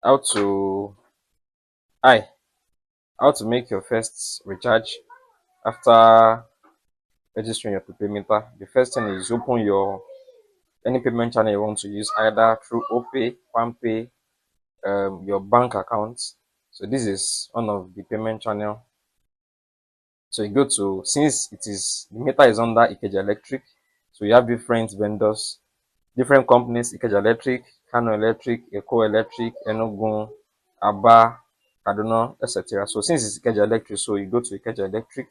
how to I how to make your first recharge after registering your prepaid meter. The first thing is open your any payment channel you want to use, either through OPay, PalmPay, your bank account. So this is one of the payment channel. So you go to, since it is the meter is under Ikeja Electric, so you have different vendors, different companies: Ikeja Electric, Kano Electric, Eco Electric, Enugu, Aba, Kaduna, etc. So since it's Ikeja Electric, so you go to Ikeja Electric.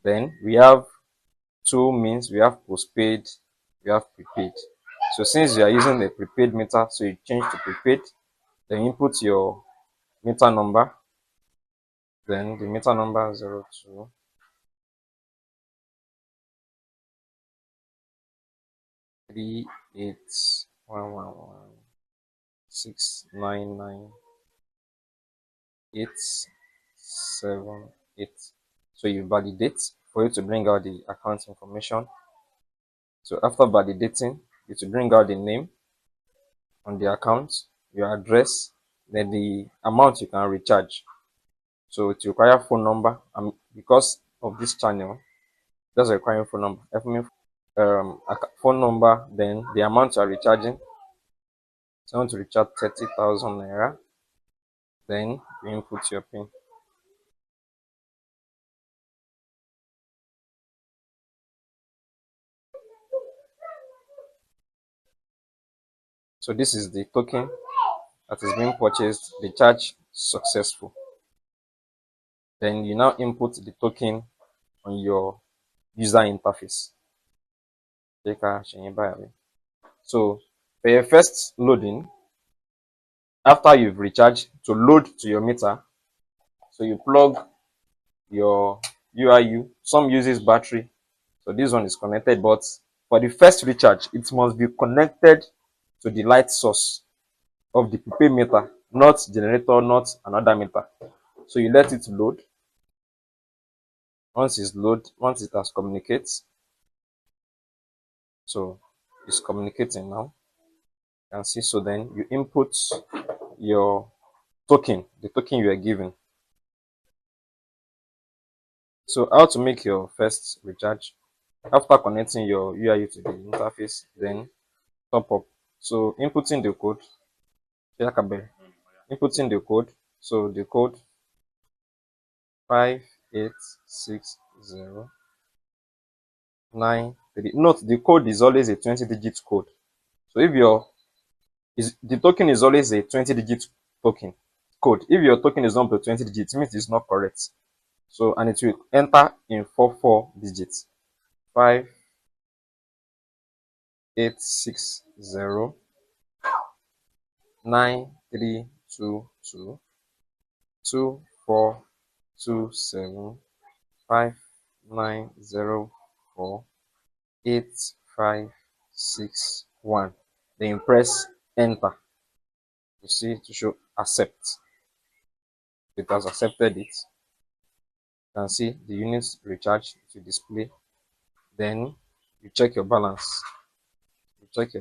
Then we have two means: we have postpaid, we have prepaid. So since you are using a prepaid meter, so you change to prepaid, then input your meter number, then the meter number 02 3811699878. So you validate for you to bring out the account information. So after validating, you to bring out the name on the account, your address, then the amount you can recharge. So it require phone number, because of this channel, that's requiring phone number. Phone number, then the amount you are recharging. So I want to recharge 30,000 naira. Then you input your PIN. So this is the token that is being purchased. The charge successful. Then you now input the token on your user interface. So for your first loading, after you've recharged, to load to your meter, so you plug your UIU. Some uses battery, so this one is connected, but for the first recharge, it must be connected to the light source of the prepaid meter, not generator, not another meter. So you let it load. Once it has communicates, so it's communicating now. You can see. So then you input your token, the token you are given. So how to make your first recharge? After connecting your UIU to the interface, then top up. So inputting the code, so the code 586093. Note the code is always a 20-digit code. So if the token is always a 20-digit token code. If your token is not the 20 digits, it means it's not correct. So, and it will enter in 4 digits. 586093222429048561. Then press enter. You see, to show accept. It has accepted it. You can see the units recharge to display. Then you check your balance. 01.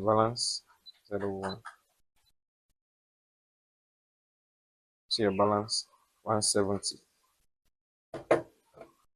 See your balance 170.